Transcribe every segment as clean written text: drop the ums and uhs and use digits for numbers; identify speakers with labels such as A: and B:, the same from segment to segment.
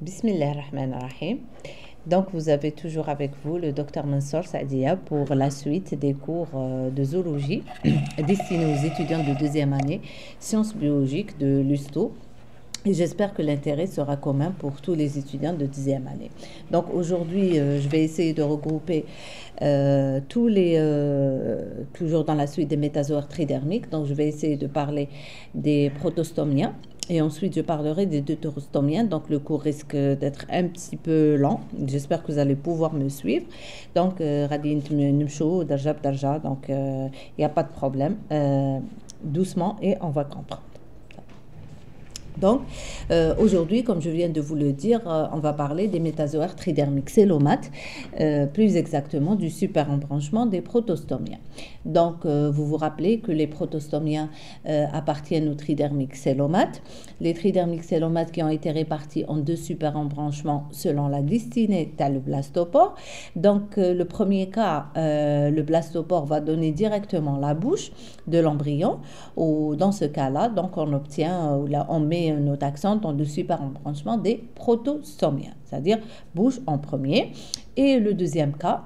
A: Bismillah ar-Rahman ar-Rahim. Donc, vous avez toujours avec vous le docteur Mansour Saadia pour la suite des cours de zoologie destinés aux étudiants de deuxième année, sciences biologiques de l'USTO. Et j'espère que l'intérêt sera commun pour tous les étudiants de deuxième année. Donc aujourd'hui, je vais essayer de regrouper toujours dans la suite des métazoaires tridermiques. Donc je vais essayer de parler des protostomiens. Et ensuite, je parlerai des deutérostomiens. Donc, le cours risque d'être un petit peu lent. J'espère que vous allez pouvoir me suivre. Donc, Radin Nimchou, Darja, Darja. Donc, il n'y a pas de problème. Doucement et on va comprendre. Donc, aujourd'hui, comme je viens de vous le dire, on va parler des métazoaires tridermiques célomates, plus exactement du superembranchement des protostomiens. Donc, vous vous rappelez que les protostomiens appartiennent aux tridermiques célomates. Les tridermiques célomates qui ont été répartis en deux superembranchements selon la destinée t'as le blastopore. Donc, le premier cas, le blastopore va donner directement la bouche de l'embryon. Ou dans ce cas-là, donc on obtient, on met notre accent dans le superembranchement des protostomiens, c'est-à-dire bouche en premier. Et le deuxième cas,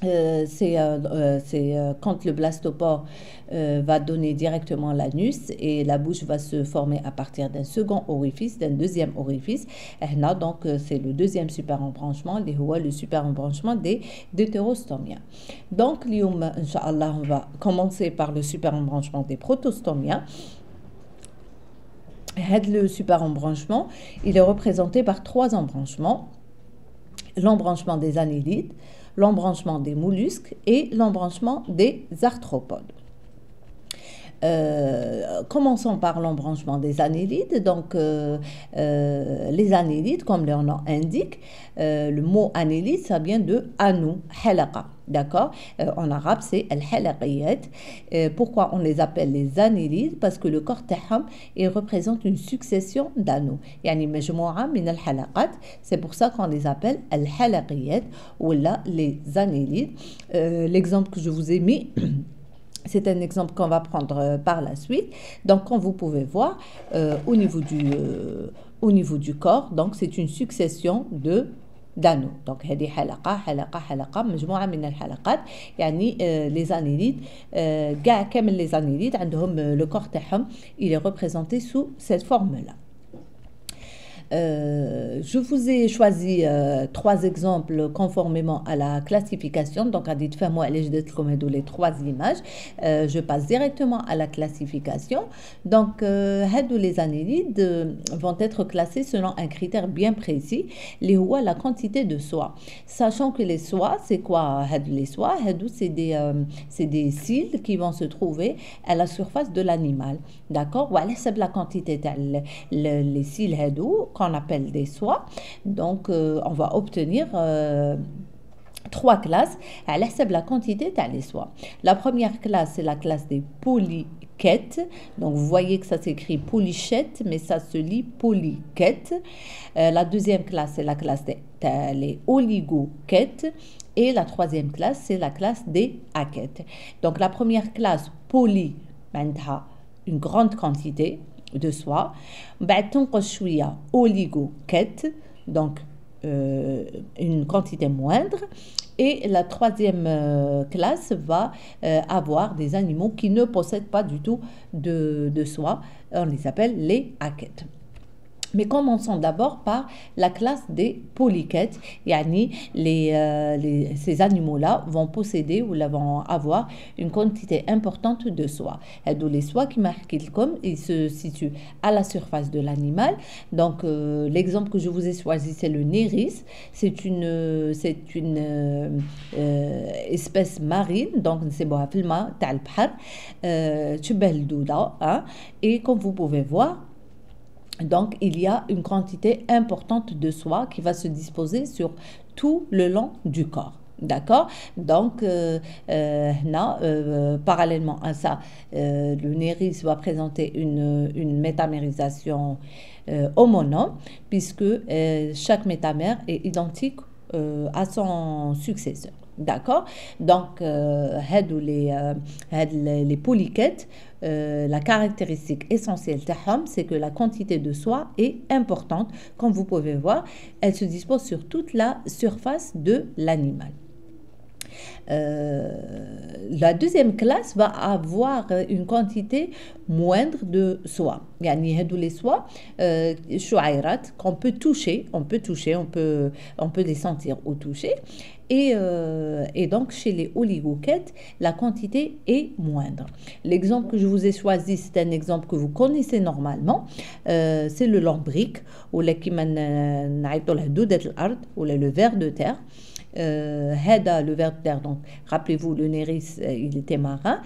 A: c'est quand le blastopore va donner directement l'anus et la bouche va se former à partir d'un second orifice, d'un deuxième orifice. Donc, c'est le deuxième superembranchement, le superembranchement des deutérostomiens. Donc, Inch'Allah, on va commencer par le superembranchement des protostomiens. Le superembranchement, il est représenté par trois embranchements. L'embranchement des annélides, l'embranchement des mollusques et l'embranchement des arthropodes. Commençons par l'embranchement des annélides. Donc, les annélides, comme leur nom indique, le mot annélide, ça vient de anou, halaqa. D'accord? En arabe, c'est al-halaqiyat. Pourquoi on les appelle les annélides? Parce que le corps taham, il représente une succession d'anneaux. Yani majmoua min al-halaqat. C'est pour ça qu'on les appelle al-halaqiyat ou là les annélides. L'exemple que je vous ai mis, c'est un exemple qu'on va prendre par la suite. Donc, comme vous pouvez voir, au niveau du corps, donc c'est une succession d'anneaux. Donc, هذه حلقة مجموعة من الحلقات. يعني les annélides, كاع كامل les annélides عندهم le corps تاعهم, il est représenté sous cette forme-là. Je vous ai choisi trois exemples conformément à la classification. Donc, à dit moi les trois images. Je passe directement à la classification. Donc, les annélides vont être classés selon un critère bien précis, la quantité de soie. Sachant que les soies, c'est quoi les soies? C'est des cils qui vont se trouver à la surface de l'animal. D'accord? Ou à la quantité les cils qu'on appelle des soies. Donc, on va obtenir trois classes à la quantité des soies. La première classe, c'est la classe des polychètes. Donc, vous voyez que ça s'écrit polychète, mais ça se lit polychète. La deuxième classe, c'est la classe des oligochètes. Et la troisième classe, c'est la classe des achètes. Donc, la première classe, poly, une grande quantité de soie. Oligochète, donc une quantité moindre. Et la troisième classe va avoir des animaux qui ne possèdent pas du tout de soie. On les appelle les achètes. Mais commençons d'abord par la classe des polychètes. Yani ces animaux-là vont posséder ou vont avoir une quantité importante de soie. Les soies qui marquent comme ils se situent à la surface de l'animal. Donc, l'exemple que je vous ai choisi, c'est le néris. C'est une espèce marine. Donc, c'est bon, et comme vous pouvez voir, donc, il y a une quantité importante de soie qui va se disposer sur tout le long du corps. D'accord? Donc, parallèlement à ça, le néris va présenter une métamérisation homonome, puisque chaque métamère est identique à son successeur. d'accord. Donc les polyquettes, la caractéristique essentielle تاعهم, c'est que la quantité de soie est importante. Comme vous pouvez voir, elle se dispose sur toute la surface de l'animal. La deuxième classe va avoir une quantité moindre de soie. يعني هادو les soies شعيرات qu'on peut toucher, on peut les sentir au toucher. Et donc, chez les oligoquettes, la quantité est moindre. L'exemple que je vous ai choisi, c'est un exemple que vous connaissez normalement. C'est le lambric, ou le ver de terre. Le ver de terre, donc rappelez-vous, le néris, il était marin.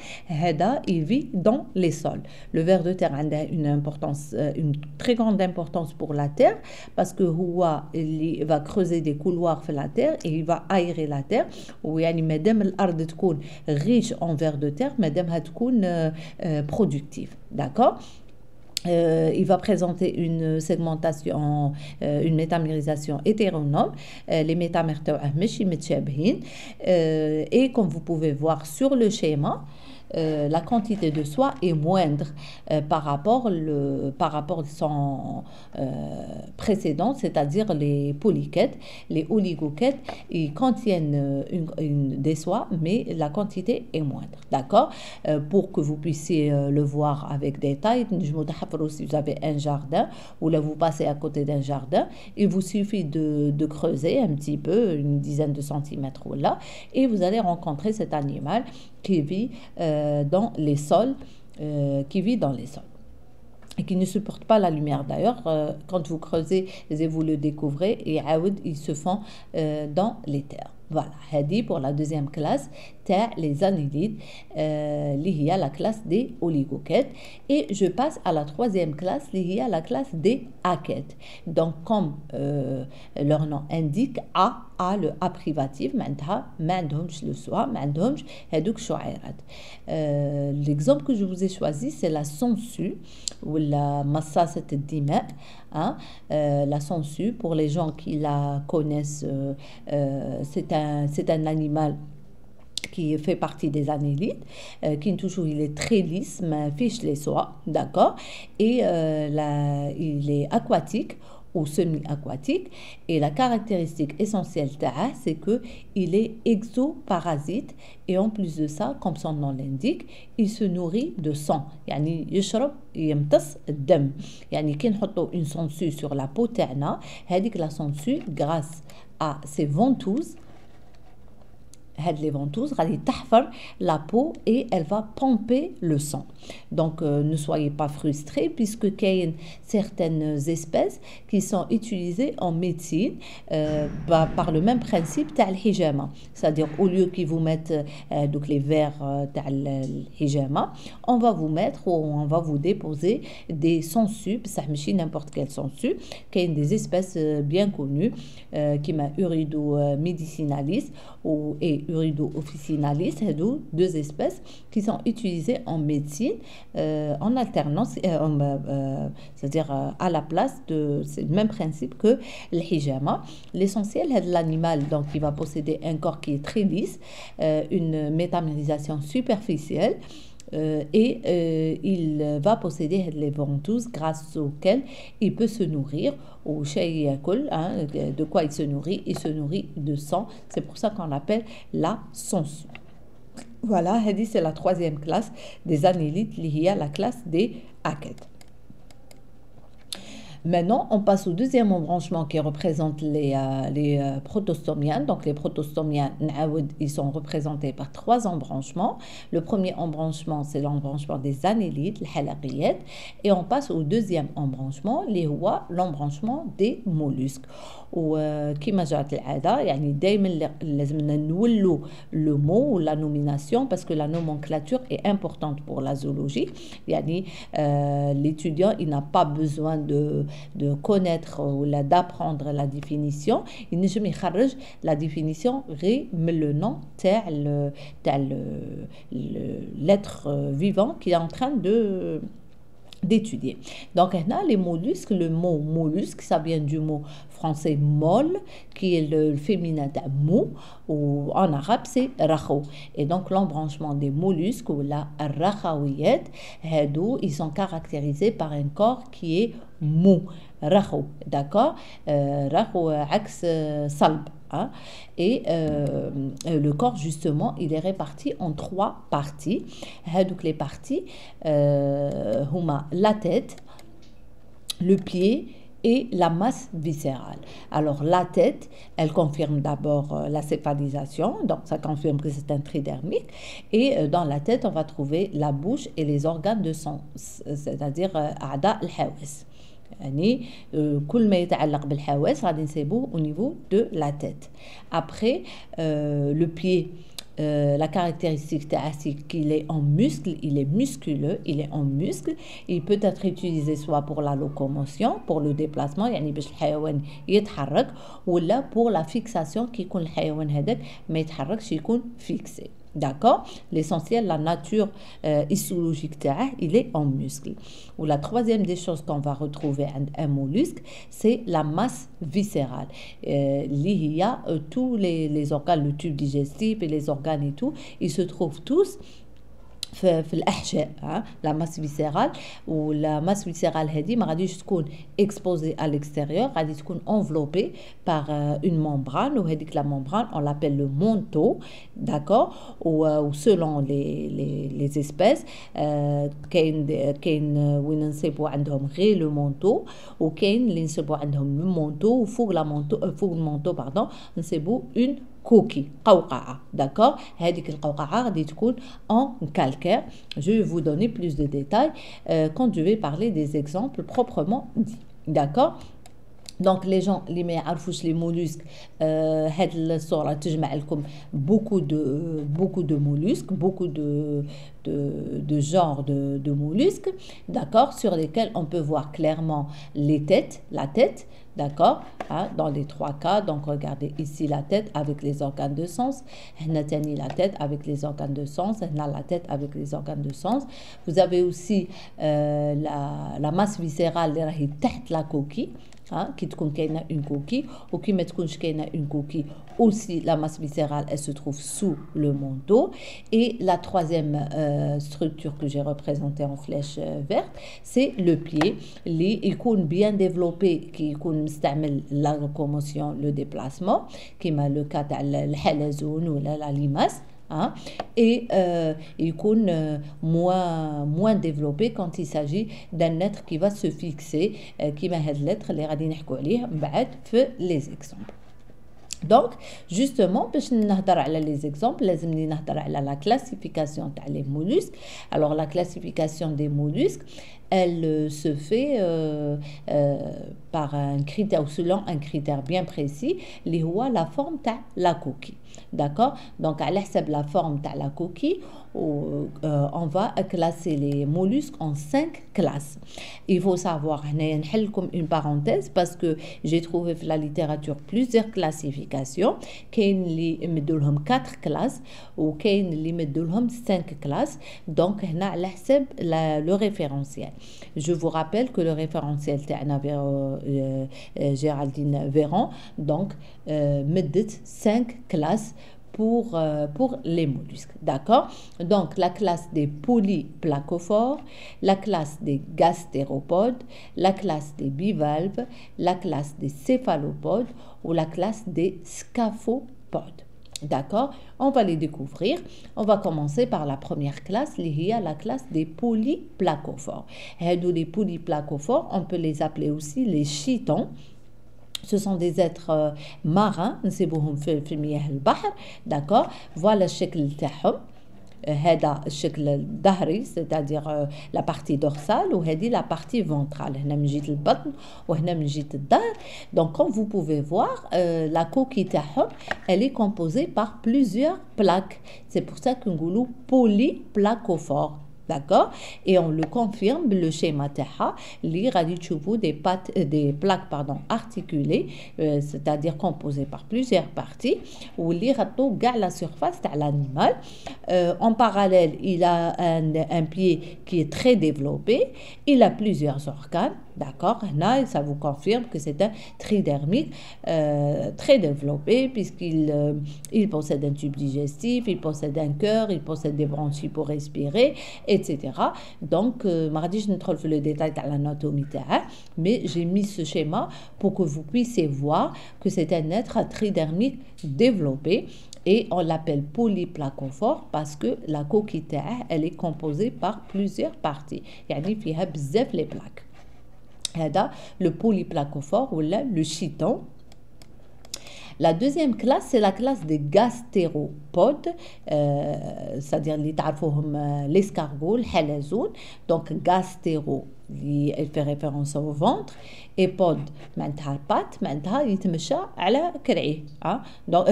A: Il vit dans les sols. Le ver de terre a une très grande importance pour la terre, parce que il va creuser des couloirs sur la terre et il va aérer la terre. ويعني مادام الأرض تكون riche en ver de terre, مادام هتكون productive, d'accord. Il va présenter une segmentation, une métamérisation hétéronome. Les métamères تاعه ماشي متشابهين. Et comme vous pouvez voir sur le schéma, la quantité de soie est moindre par rapport à son précédent, c'est-à-dire les polyquettes. Les oligoquettes, ils contiennent des soies, mais la quantité est moindre, d'accord. Pour que vous puissiez le voir avec détail, si vous avez un jardin ou là vous passez à côté d'un jardin, il vous suffit de creuser un petit peu, une dizaine de centimètres là, et vous allez rencontrer cet animal qui vit dans les sols, et qui ne supporte pas la lumière. D'ailleurs, quand vous creusez et vous le découvrez, ils se font dans les terres. Voilà, هذه pour la deuxième classe, les annélides, qui est la classe des oligoquettes. Et je passe à la troisième classe, qui est la classe des aquettes. Donc, comme leur nom indique, le A privatif, معناتها ما عندهمش le soie, ما عندهمش هذوك شعيرات. L'exemple que je vous ai choisi, c'est la sangsue, ou la مصاصة الدماء. La sangsue, pour les gens qui la connaissent, c'est un animal qui fait partie des annélides, qui toujours il est très lisse, mais fiche les soies, d'accord. Et il est aquatique ou semi-aquatique, et la caractéristique essentielle c'est que il est exoparasite, et en plus de ça, comme son nom l'indique, il se nourrit de sang. يعني يشرب يمتص الدم. يعني كي نحطوا une sangsue sur la peau تاعنا, هذيك la sangsue grâce à ses ventouses, les ventouses غادي تحفر la peau et elle va pomper le sang. Donc ne soyez pas frustrés, puisque il y a certaines espèces qui sont utilisées en médecine par le même principe تاع الحجامة. C'est-à-dire, au lieu qu'ils vous mettent donc les vers تاع الحجامة, on va vous mettre ou on va vous déposer des sangsues, بصح ماشي n'importe quelle sangsue. Il y a des espèces bien connues qui m'a Urido medicinalis et Urido officinalis, deux espèces qui sont utilisées en médecine en alternance, c'est-à-dire à la place de, c'est le même principe que l'hijama. L'essentiel est de l'animal, donc il va posséder un corps qui est très lisse, une métamérisation superficielle, et il va posséder les ventouses grâce auxquelles il peut se nourrir. Ou de quoi il se nourrit? Il se nourrit de sang. C'est pour ça qu'on l'appelle la sangsue. Voilà, c'est la troisième classe des annélides, liée à la classe des aquettes. Maintenant, on passe au deuxième embranchement qui représente les protostomiens. Donc, les protostomiens, ils sont représentés par trois embranchements. Le premier embranchement, c'est l'embranchement des annélides, les halaqiyat. Et on passe au deuxième embranchement, l'embranchement des mollusques. وكما جرت العادة يعني دائما لازمنا نولوا le mot ou la nomination, parce que la nomenclature est importante pour la zoologie. يعني l'étudiant, il n'a pas besoin de connaître ou d'apprendre la définition. Il ne jamais يخرج la définition غير من le nom تاع l'être vivant qui est en train d'étudier. Donc, là, les mollusques, le mot mollusque, ça vient du mot français molle, qui est le féminin de mou, ou en arabe, c'est rakhou. Et donc, l'embranchement des mollusques, ou la rakhawiyat, ils sont caractérisés par un corps qui est mou, rakhou, d'accord? Rakhou, axe salb. Hein? Et le corps, justement, il est réparti en 3 parties. Donc, les parties, la tête, le pied et la masse viscérale. Alors, la tête, elle confirme d'abord la céphalisation, donc ça confirme que c'est un tridermique. Et dans la tête, on va trouver la bouche et les organes de sens, c'est-à-dire أعضاء الحواس. يعني كل ما يتعلق بالحواس غادي نسيبوه au niveau de la tête. Après, le pied, la caractéristique c'est qu'il est en muscle, il est musculeux, il est en muscle. Il peut être utilisé soit pour la locomotion, pour le déplacement, يعني باش الحيوان يتحرك, ولا pour la fixation, كي يكون الحيوان هذاك ما يتحركش يكون fixé. D'accord? L'essentiel, la nature histologique, il est en muscle. Ou la troisième des choses qu'on va retrouver un mollusque, c'est la masse viscérale. Il y a tous les organes, le tube digestif et les organes et tout, ils se trouvent tous في الأحشاء, la masse viscérale. ولا masse viscérale هذه ما غاديش تكون exposée à l'extérieur, غادي تكون enveloppée par une membrane, وهذيك la membrane on l'appelle le manteau, d'accord? ou selon les espèces كاين وين نصيبوا عندهم غير le manteau, وكاين اللي نصيبوا عندهم le manteau وفوق فوق المونتو باردون نصيبوا une coquille, قوقعة, d'accord? هذيك القوقعة غادي تكون en calcaire. Je vais vous donner plus de détails quand je vais parler des exemples proprement dit, d'accord? Donc les gens اللي ما يعرفوش les mollusques, هاد الصورة تجمع لكم beaucoup de mollusques, beaucoup de genres de mollusques, d'accord, sur lesquels on peut voir clairement la tête, d'accord, dans les 3 cas. Donc regardez ici la tête avec les organes de sens, la tête avec les organes de sens, la tête avec les organes de sens. Vous avez aussi la masse viscérale اللي راهي تحت la coquille, qui تكون كاينه une coquille, ou qui ما تكونش كاينه une coquille aussi, la masse viscérale elle se trouve sous le manteau. Et la troisième structure que j'ai représentée en flèche verte, c'est le pied اللي يكون bien développé, qui يكون مستعمل la locomotion, le déplacement, كما le cas تاع الحلزون ولا la limace. Et il est moins développé quand il s'agit d'un être qui va se fixer, qui va être l'être اللي غادي نحكوا عليه من بعد في les exemples. Donc, justement, باش نهضر على les exemples, لازمني نهضر على la classification تاع les mollusques. Alors, la classification des mollusques, elle se fait par un critère, ou selon un critère bien précis, اللي هو la forme تاع la coquille. D'accord? Donc, à l'hsab la forme de la coquille, on va classer les mollusques en 5 classes. Il faut savoir, une parenthèse, parce que j'ai trouvé dans la littérature plusieurs classifications. كاين اللي يمدوا لهم 4 classes وكاين اللي يمدوا لهم 5 classes. Donc هنا على حسب le référentiel. Je vous rappelle que le référentiel تاعنا Géraldine Véran, donc مدت 5 classes pour les mollusques, d'accord? Donc, la classe des polyplacophores, la classe des gastéropodes, la classe des bivalves, la classe des céphalopodes ou la classe des scaphopodes. D'accord? On va les découvrir. On va commencer par la première classe, la classe des polyplacophores. Et les polyplacophores, on peut les appeler aussi les chitons. Ce sont des êtres marins, نسيبوهم في المياه البحر, d'accord? Voilà الشكل تاعهم. هذا الشكل الظهري, c'est-à-dire la partie dorsale, وهذه la partie ventrale. هنا من جهة البطن وهنا من جهة الظهر. Donc comme vous pouvez voir, la coquille تاعهم, elle est composée par plusieurs plaques. C'est pour ça qu'on dit polyplacophore. d'accord, et on le confirme le schéma تاعها اللي غادي تشوفوا des plaques pardon articulées, c'est-à-dire composées par plusieurs parties واللي غطوا كاع la surface تاع l'animal. En parallèle, il a un pied qui est très développé, il a plusieurs organes, d'accord, là ça vous confirme que c'est un tridermique très développé puisqu'il il possède un tube digestif, il possède un cœur, il possède des branchies pour respirer, etc. Donc, ما غاديش ندخل في le détail de l'anatomie تاعه, mais j'ai mis ce schéma pour que vous puissiez voir que c'est un être tridermique développé et on l'appelle polyplacophore parce que la coquille تاعه elle est composée par plusieurs parties, يعني فيها بزاف les plaques. هذا le polyplacophore ou le chiton. La deuxième classe, c'est la classe des gastéropodes, c'est-à-dire les تعرفوهم l'escargot, الحلزون. Donc gastéro, il fait référence au ventre, et pod, معناتها patte, معناتها يتمشى على كرعيه. Donc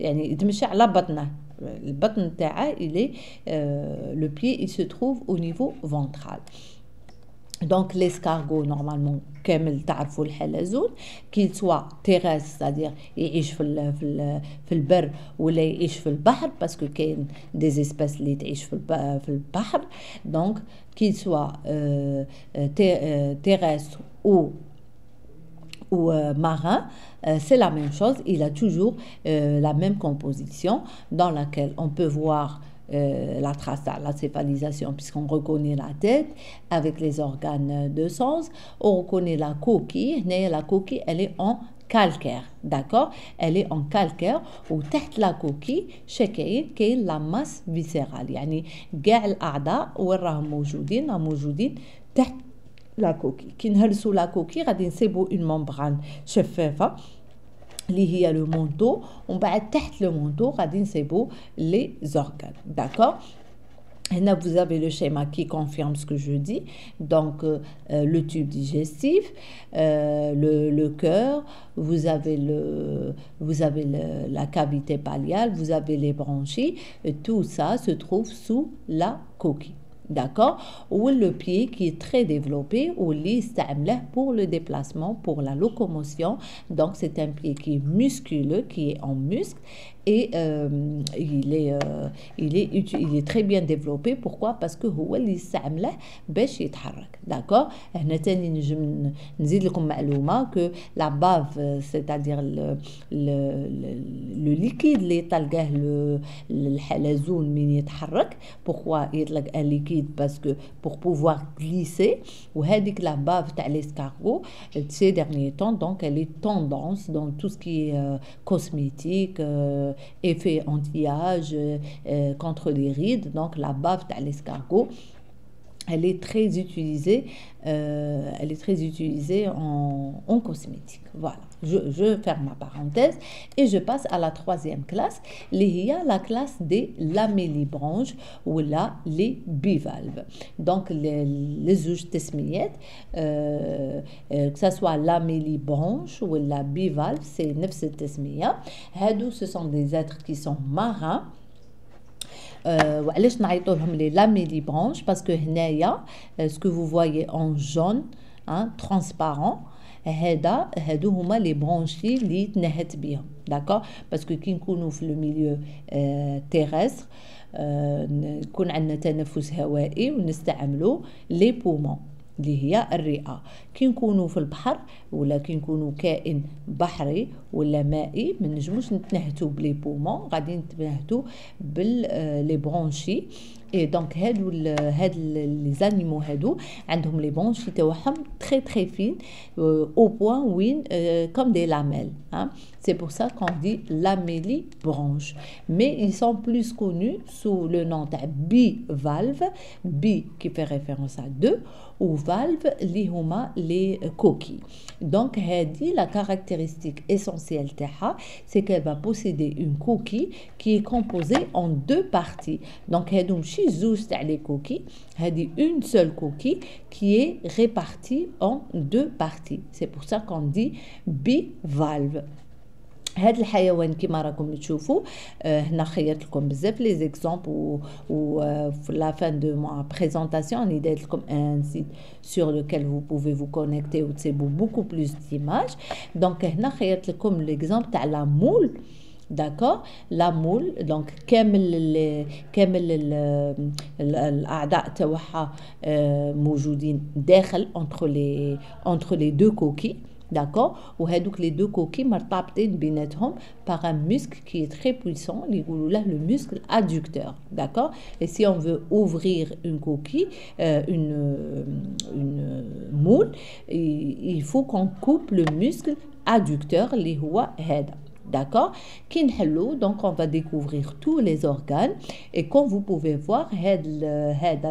A: يعني يتمشى على بطنه. Le بطن تاعه, il est, le pied, il se trouve au niveau ventral. Donc l'escargot normalement كامل تعرفوا الحلزون qu'il soit terrestre, c'est-à-dire يعيش في البر ولا يعيش في البحر parce que كاين des espèces اللي تعيش في البحر. Donc qu'il soit terrestre ou marin, c'est la même chose, il a toujours la même composition dans laquelle on peut voir la trace de la céphalisation puisqu'on reconnaît la tête avec les organes de sens, on reconnaît la coquille, la coquille elle est en calcaire, d'accord, elle est en calcaire وتحت la coquille كاين la masse viscérale, يعني كاع الأعضاء وين راهم موجودين تحت la coquille. كي نهرسوا la coquille غادي نصيبوا une membrane شفافة اللي هي le manteau, ومن بعد تحت le manteau غادي نصيبوا les organes, d'accord. Là, vous avez le schéma qui confirme ce que je dis. Donc, le tube digestif, le cœur, vous avez la cavité palliale, vous avez les branchies. Tout ça se trouve sous la coquille. D'accord, ou le pied qui est très développé ou l'istamle pour le déplacement, pour la locomotion. Donc c'est un pied qui est musculeux, qui est en muscle et il est très bien développé. Pourquoi? Parce que هو اللي يستعمله باش يتحرك. D'accord. هنا تاني نجم نزيد لكم معلومة que la bave, c'est-à-dire le liquide اللي يطلقه الحلزون من يتحرك. Pourquoi يطلق un liquide? Parce que pour pouvoir glisser, ou هذيك la bave تاع l'escargot ces derniers temps, donc elle est tendance dans tout ce qui est cosmétique, effet anti-âge, contre les rides. Donc la bave تاع l'escargot elle est très utilisée en cosmétique. Voilà, je ferme ma parenthèse et je passe à la troisième classe, qui est la classe des lamellibranches ou là les bivalves. Donc les zouj tesmiyet, que ce soit lamellibranche ou la bivalve, c'est nefs tesmiya. Ce sont des êtres qui sont marins. وعلاش نعيطوا لهم les lamellibranches parce que هنايا ce que vous voyez en jaune transparent هادو هما les branchies اللي تنهت بهم, d'accord, parce que كي نكونوا في le milieu terrestre يكون عندنا تنفس هوائي ونستعملوا les poumons اللي هي الرئة. كي نكونوا في البحر ولا كي نكونوا كائن بحري ولا مائي ما نجموش نتنهتوا بلي بومون, غادي نتنهتوا باللي برونشي. Et donc هادو les animaux هادو عندهم les branchies تاعهم très très fines au point وين comme des lamelles, c'est pour ça qu'on dit lamellibranches, mais ils sont plus connus sous le nom de bivalve, bi qui fait référence à deux ou valve اللي هما les coquilles. Donc هادي la caractéristique essentielle تاعها c'est qu'elle va posséder une coquille qui est composée en deux parties. Donc هادو ماشي زوج تاع les coquilles, هادي une seule coquille qui est répartie en deux parties. C'est pour ça qu'on dit bivalve. هاد الحيوان كيما راكم تشوفوا هنا خيرت لكم بزاف لي زيكزامبل و في لا فان دو ما بريزونطاسيون راني دايرت لكم ان سيت sur lequel vous pouvez vous connecter و تسيبوا beaucoup plus d'images. دونك هنا خيرت لكم ليكزامبل تاع لا مول. داكور لا مول دونك كامل الاعضاء تاعها موجودين داخل entre les deux coquilles. D'accord. Ou هادوك les deux coquilles مرتبطين بيناتهم par un muscle qui est très puissant اللي يقولوا له le muscle adducteur. D'accord. Et si on veut ouvrir une coquille une moule, il faut qu'on coupe le muscle adducteur اللي هو هذا. D'accord. Donc on va découvrir tous les organes et comme vous pouvez voir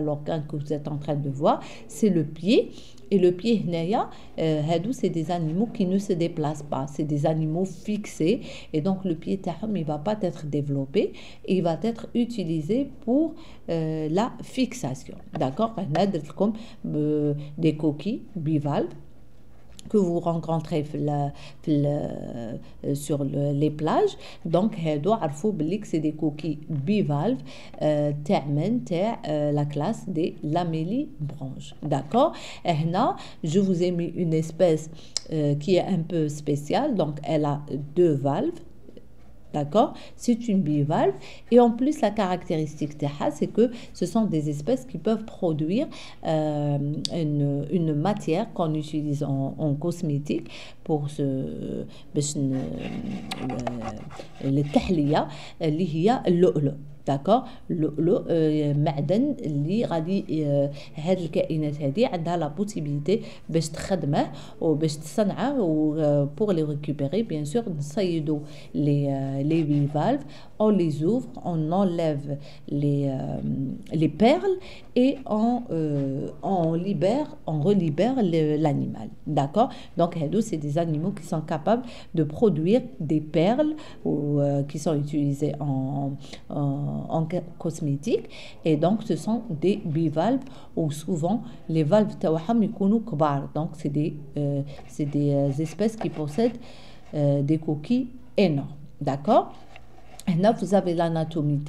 A: l'organe que vous êtes en train de voir c'est le pied. Et le pied, c'est des animaux qui ne se déplacent pas. C'est des animaux fixés. Et donc, le pied, il ne va pas être développé. Il va être utilisé pour la fixation. D'accord. Comme des coquilles bivalves que vous rencontrez sur les plages. Donc, c'est des coquilles bivalves la classe des lamellibranches. D'accord. Et là, je vous ai mis une espèce qui est un peu spéciale. Donc, elle a deux valves. D'accord. C'est une bivalve. Et en plus, la caractéristique c'est que ce sont des espèces qui peuvent produire une matière qu'on utilise en cosmétique pour le tahliya, اللي هي اللؤلؤ. داكور. اللؤلؤ معدن اللي غادي هاد الكائنات هذه عندها لا بوسيبيليتي باش تخدمه وباش تصنعه و pour les récupérer bien sûr نصيدوا les bivalves, on les ouvre, on enlève les perles et on relibère l'animal. D'accord. Donc c'est des animaux qui sont capables de produire des perles ou qui sont utilisées en cosmétique. Et donc ce sont des bivalves ou souvent les valves تاعهم يكونوا كبار. Donc c'est des espèces qui possèdent des coquilles énormes. D'accord. Là, vous avez l'anatomie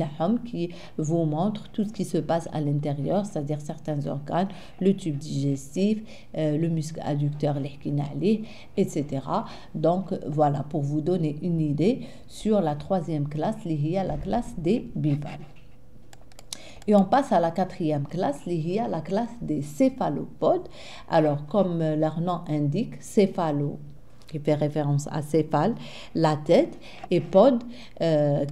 A: qui vous montre tout ce qui se passe à l'intérieur, c'est-à-dire certains organes, le tube digestif, le muscle adducteur, etc. Donc, voilà, pour vous donner une idée sur la troisième classe, la classe des bivalves. Et on passe à la quatrième classe, la classe des céphalopodes. Alors, comme leur nom indique, céphalo, qui fait référence à céphale, la tête, et pod,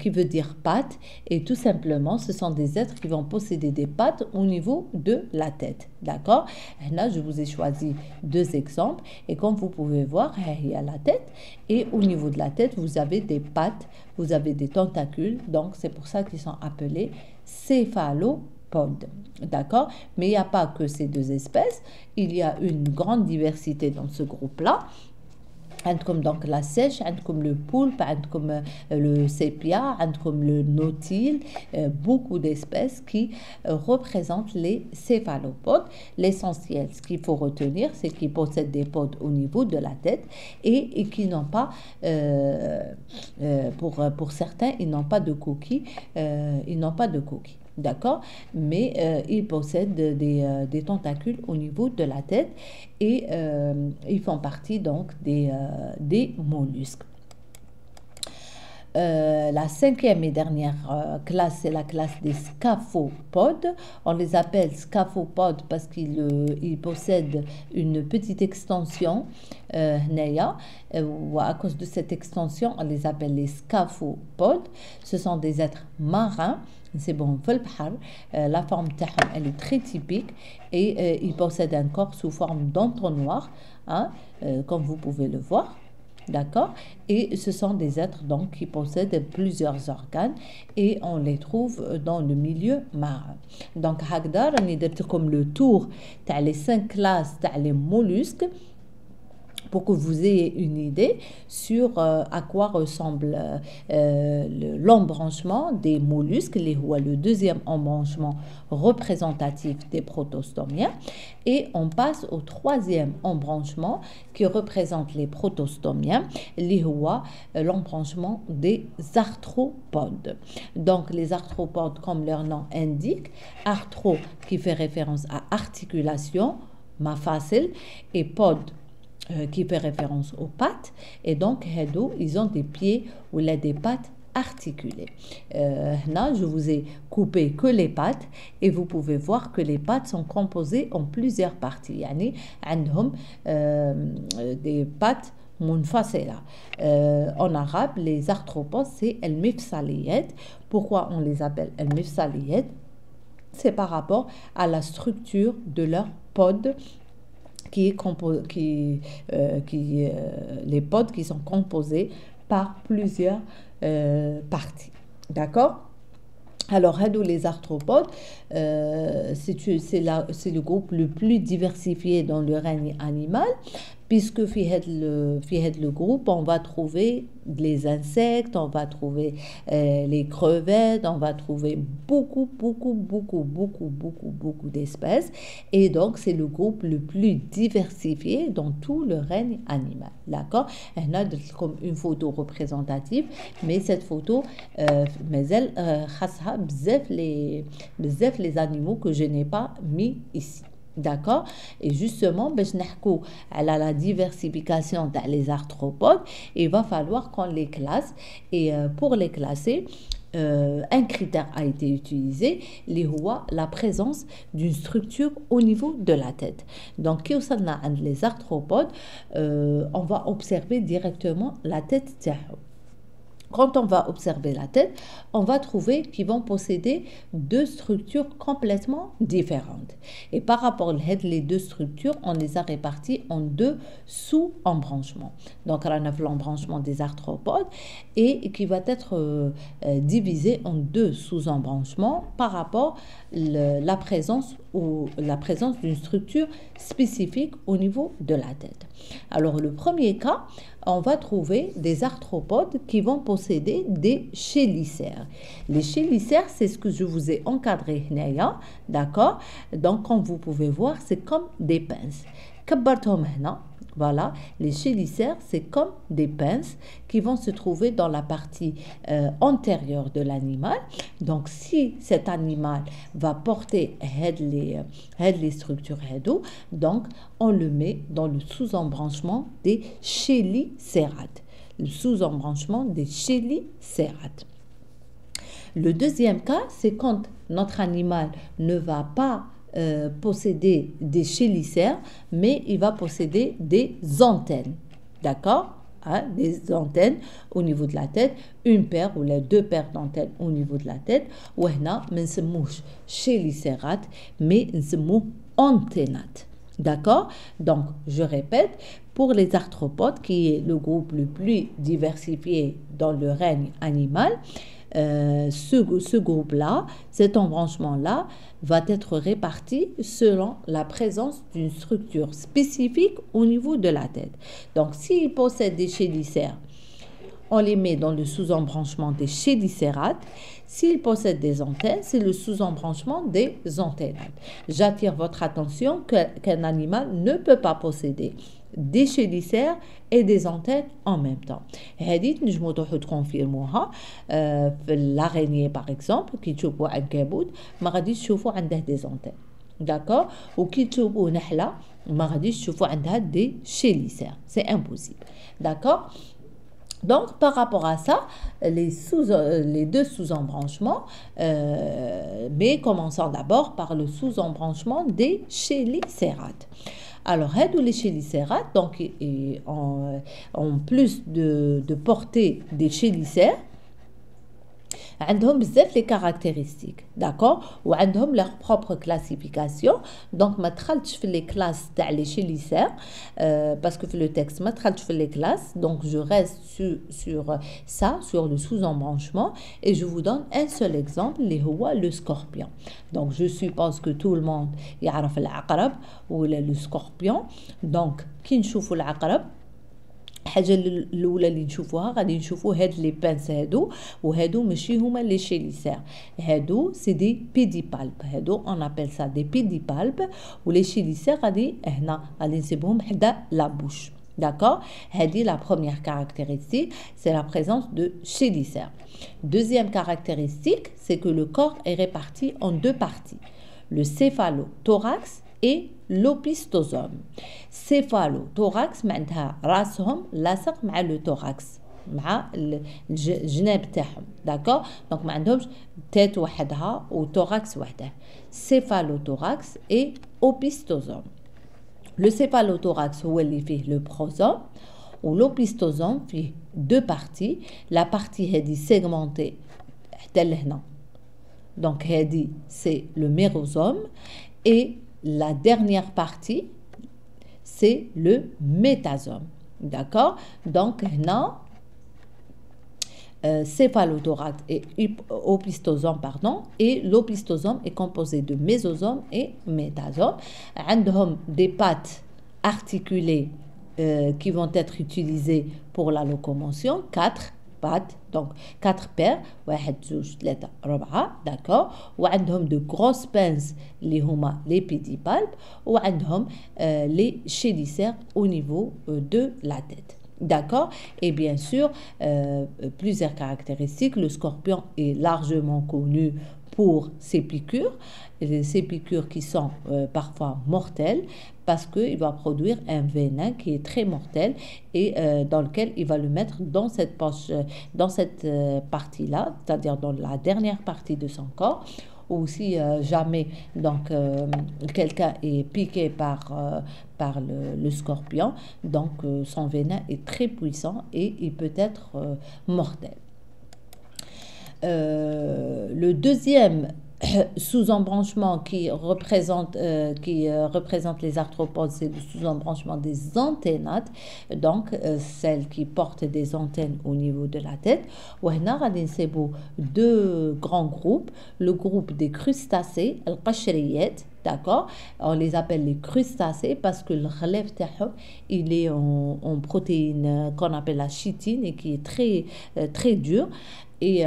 A: qui veut dire patte, et tout simplement, ce sont des êtres qui vont posséder des pattes au niveau de la tête. D'accord. Là, je vous ai choisi deux exemples, et comme vous pouvez voir, il y a la tête, et au niveau de la tête, vous avez des pattes, vous avez des tentacules, donc c'est pour ça qu'ils sont appelés céphalopodes. D'accord. Mais il n'y a pas que ces deux espèces, il y a une grande diversité dans ce groupe-là. عندكم donc la sèche, عندكم le poulpe, عندكم le sépia, عندكم le nautile, beaucoup d'espèces qui représentent les céphalopodes. L'essentiel, ce qu'il faut retenir, c'est qu'ils possèdent des podes au niveau de la tête et qui n'ont pas, pour certains, ils n'ont pas de coquilles, D'accord. Mais ils possèdent des tentacules au niveau de la tête et ils font partie donc des mollusques. La cinquième et dernière classe, c'est la classe des scaphopodes. On les appelle scaphopodes parce qu'ils possèdent une petite extension, ou à cause de cette extension, on les appelle les scaphopodes. Ce sont des êtres marins. C'est bon, la forme elle est très typique et ils possèdent un corps sous forme d'entonnoir, hein, comme vous pouvez le voir. D'accord. Et ce sont des êtres donc qui possèdent plusieurs organes et on les trouve dans le milieu marin. Donc comme le tour les 5 classes les mollusques. pour que vous ayez une idée sur à quoi ressemble l'embranchement des mollusques, le deuxième embranchement représentatif des protostomiens. Et on passe au troisième embranchement qui représente les protostomiens, l'embranchement des arthropodes. Donc les arthropodes, comme leur nom indique, arthro qui fait référence à articulation, mafasil, et pod qui fait référence aux pattes, et donc ils ont des pieds ou là des pattes articulées. Là, je vous ai coupé que les pattes et vous pouvez voir que les pattes sont composées en plusieurs parties. Yani, عندهم des pattes منفصلة. En arabe, les arthropodes, c'est المفصليات. Pourquoi on les appelle المفصليات? C'est par rapport à la structure de leur pod les pods qui sont composés par plusieurs parties. D'accord? Alors, les arthropodes, c'est le groupe le plus diversifié dans le règne animal, puisque le groupe, on va trouver les insectes, on va trouver les crevettes, on va trouver beaucoup d'espèces. Et donc, c'est le groupe le plus diversifié dans tout le règne animal. D'accord? On a comme une photo représentative, mais cette photo, mais elle a les animaux que je n'ai pas mis ici. D'accord? Et justement, à la diversification des arthropodes, il va falloir qu'on les classe. Et pour les classer, un critère a été utilisé, la présence d'une structure au niveau de la tête. Donc, les arthropodes, on va observer directement la tête. Quand on va observer la tête, on va trouver qu'ils vont posséder deux structures complètement différentes. Et par rapport à les deux structures, on les a réparties en deux sous-embranchements. Donc, on a l'embranchement des arthropodes et qui va être divisé en deux sous-embranchements par rapport à la présence d'une structure spécifique au niveau de la tête. Alors, le premier cas, on va trouver des arthropodes qui vont posséder des chélicères. Les chélicères, c'est ce que je vous ai encadré, d'accord? Donc, comme vous pouvez voir, c'est comme des pinces. Voilà, les chélicères, c'est comme des pinces qui vont se trouver dans la partie antérieure de l'animal. Donc, si cet animal va porter les structures, donc on le met dans le sous-embranchement des chélicérates. Le sous-embranchement des chélicérates. Le deuxième cas, c'est quand notre animal ne va pas posséder des chélicères, mais il va posséder des antennes. D'accord? Des antennes au niveau de la tête, une paire ou les deux paires d'antennes au niveau de la tête. Ou hna, mais nsemouch chélicérate, mais nsemouch antennate. D'accord? Donc, je répète, pour les arthropodes, qui est le groupe le plus diversifié dans le règne animal, ce groupe-là, cet embranchement-là, va être réparti selon la présence d'une structure spécifique au niveau de la tête. Donc, s'il possède des chélicères, on les met dans le sous-embranchement des chélicérates. S'il possède des antennes, c'est le sous-embranchement des antennates. J'attire votre attention qu'un animal ne peut pas posséder des chélicères et des antennes en même temps. L'araignée, par exemple, qui تشوفوا عنكبوت ما غاديش تشوفوا عنده des antennes. D'accord? Ou qui تشوفوا نحلة ما غاديش تشوفوا عندها des chélicères. C'est impossible. D'accord? Donc, par rapport à ça, les deux sous-embranchements, mais commençons d'abord par le sous-embranchement des chélicérates. Alors, les chélicérates, donc, en plus de porter des chélicères, عندهم بزاف لي كارactéristiques داكور وعندهم leur propre classification دونك ما دخلتش في لي كلاس تاع لي شيليسير باسكو في لو تكست ما دخلتش في لي كلاس دونك جو ريست sur ça sur le sous-embranchement et je vous donne un seul exemple اللي هو le scorpion donc je suppose que tout le monde يعرف العقرب ولا le scorpion donc كي نشوفوا العقرب الحاجه الاولى اللي نشوفوها غادي نشوفوا هاد لي بانس هادو وهادو ماشي هما لي شيليسير هادو سي دي بيديبالب هادو اون ابل سا دي بيديبالب ولي شيليسير غادي هنا غادي نسيبهم حدا لا بوش d'accord هادي la première caractéristique c'est la présence de chélicères deuxième caractéristique c'est que le corps est réparti en deux parties le céphalothorax et l'opistosome céphalothorax معناتها راسهم لاصق مع لو توراكس مع الجناب تاعهم داكور دونك ما عندهمش تيت وحدها وتوراكس وحده céphalothorax et opistosome le céphalothorax هو اللي فيه le prosome و l'opistosome فيه deux parties la partie هذه segmentée حتى لهنا donc هذه c'est le mérosome et la dernière partie c'est le métasome d'accord donc هنا céphalothorax et opistosome pardon et l'opistosome est composé de mésosome et métasome عندهم des pattes articulées qui vont être utilisées pour la locomotion 4 pattes donc 4 paires 1 2 3 4 d'accord وعندهم de grosses pinces اللي هما les pédipalpes وعندهم les chélicères au niveau de la tête d'accord et bien sûr plusieurs caractéristiques le scorpion est largement connu pour ses piqûres qui sont parfois mortelles parce qu'il va produire un venin qui est très mortel et dans lequel il va le mettre dans cette poche, dans cette partie-là, c'est-à-dire dans la dernière partie de son corps. Ou si jamais donc quelqu'un est piqué par le scorpion, donc son venin est très puissant et il peut être mortel. Le deuxième sous-embranchement qui représente les arthropodes, c'est le sous-embranchement des antennates, donc celles qui portent des antennes au niveau de la tête. وهنا غادي نسيبو deux grands groupes, le groupe des crustacés, القشريات, d'accord, on les appelle les crustacés parce que le relève تاعهم il est en protéine qu'on appelle la chitine et qui est très dur. Et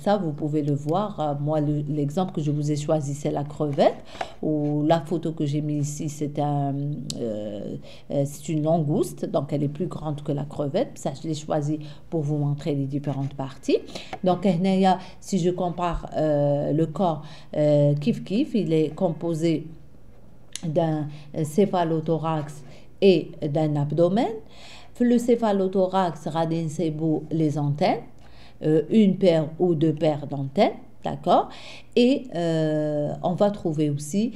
A: ça, vous pouvez le voir. Moi, l'exemple que je vous ai choisi, c'est la crevette. Ou la photo que j'ai mise ici, c'est une langouste. Donc, elle est plus grande que la crevette. Ça, je l'ai choisi pour vous montrer les différentes parties. Donc, si je compare le corps kif, il est composé d'un céphalothorax et d'un abdomen. Le céphalothorax, les antennes. Une paire ou deux paires d'antennes, d'accord, et on va trouver aussi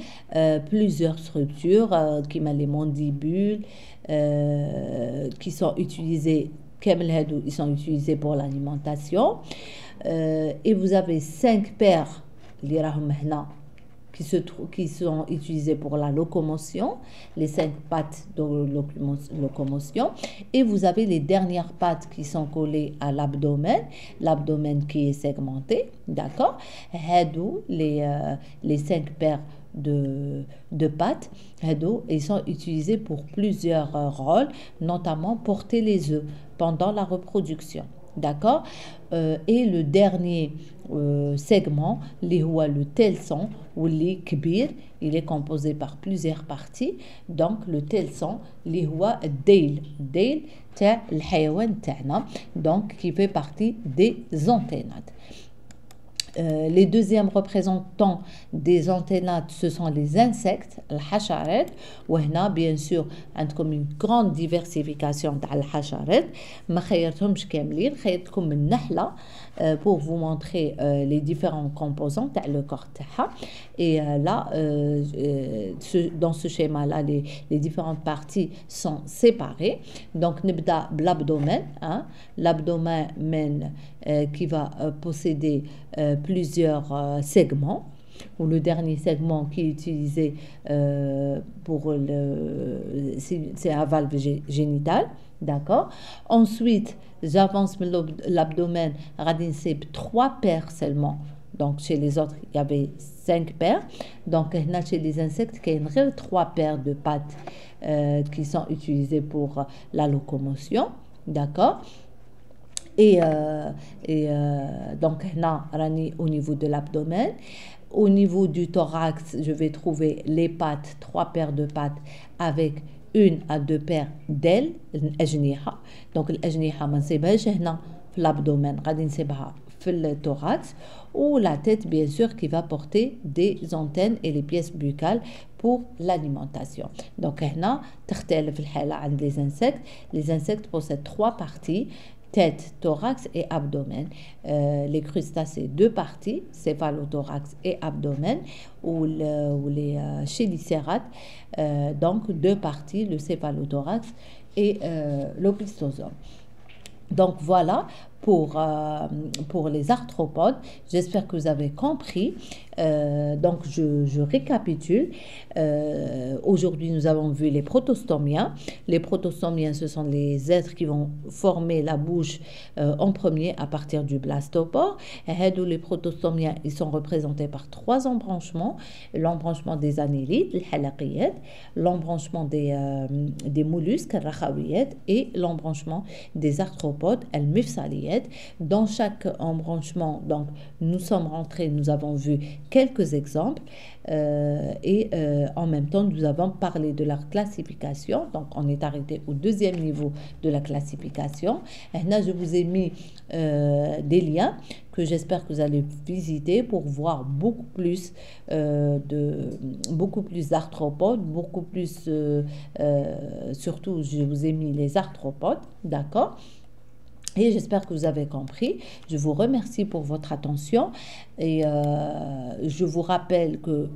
A: plusieurs structures qui sont les mandibules qui sont utilisées ils sont utilisés pour l'alimentation et vous avez 5 paires qui sont utilisés pour la locomotion, les 5 pattes de locomotion, et vous avez les dernières pattes qui sont collées à l'abdomen qui est segmenté, d'accord. Les 5 paires de pattes, ils sont utilisés pour plusieurs rôles, notamment porter les œufs pendant la reproduction. D'accord et le dernier segment, le telson ou les kbir, il est composé par plusieurs parties. Donc le telson, Dale تاع الحيوان تاعنا, donc qui fait partie des antennates. Les deuxièmes représentants des antennates, ce sont les insectes, الحشرات. وهنا bien sûr عندكم une grande diversification تاع الحشرات. ما خيرتهمش كاملين، خيرتكم من نحلة pour vous montrer les différents composants تاع le corps تاعها. Et là, dans ce schéma-là, les différentes parties sont séparées. Donc, نبدأ بالabdomen, hein, l'abdomen qui va posséder plusieurs segments, ou le dernier segment qui est utilisé pour c'est la valve génitale, d'accord. Ensuite, j'avance l'abdomen, c'est 3 paires seulement. Donc, chez les autres, il y avait 5 paires. Donc, chez les insectes, il y a 3 paires de pattes qui sont utilisées pour la locomotion, d'accord. Et donc, là, au niveau de l'abdomen. Au niveau du thorax, je vais trouver les pattes, 3 paires de pattes avec 1 à 2 paires d'ailes, الأجنحة. Donc, الأجنحة ما نسيبهاش هنا في l'abdomen, غادي نسيبها في le thorax. Ou la tête, bien sûr, qui va porter des antennes et les pièces buccales pour l'alimentation. Donc, هنا تختلف الحالة عند les insectes. Les insectes possèdent 3 parties. Tête, thorax et abdomen. Les crustacés, 2 parties, céphalothorax et abdomen, ou les chélicérates, donc 2 parties, le céphalothorax et l'opistosome. Donc voilà pour les arthropodes. J'espère que vous avez compris. Donc je récapitule. Aujourd'hui, nous avons vu les protostomiens. Les protostomiens, ce sont les êtres qui vont former la bouche en premier à partir du blastopore. Les protostomiens, ils sont représentés par 3 embranchements. L'embranchement des annélides, l'embranchement des mollusques, et l'embranchement des arthropodes, dans chaque embranchement, donc, nous sommes rentrés, nous avons vu quelques exemples et en même temps, nous avons parlé de leur classification. Donc, on est arrêté au 2e niveau de la classification. Et là, je vous ai mis des liens que j'espère que vous allez visiter pour voir beaucoup plus d'arthropodes, beaucoup plus, surtout, je vous ai mis les arthropodes, d'accord. Et j'espère que vous avez compris. Je vous remercie pour votre attention et je vous rappelle que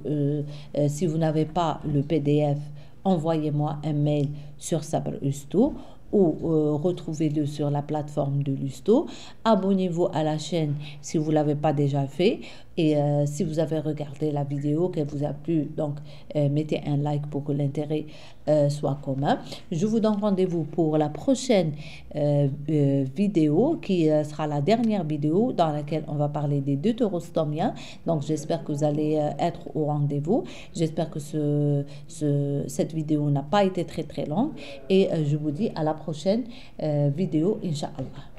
A: si vous n'avez pas le PDF, envoyez-moi un mail sur Sabre Usto ou retrouvez-le sur la plateforme de Lusto. Abonnez-vous à la chaîne si vous ne l'avez pas déjà fait. Et si vous avez regardé la vidéo, qu'elle vous a plu, donc mettez un like pour que l'intérêt soit commun. Je vous donne rendez-vous pour la prochaine vidéo qui sera la dernière vidéo dans laquelle on va parler des deutérostomiens. Donc j'espère que vous allez être au rendez-vous. J'espère que cette vidéo n'a pas été très très longue et je vous dis à la prochaine vidéo, Inch'Allah.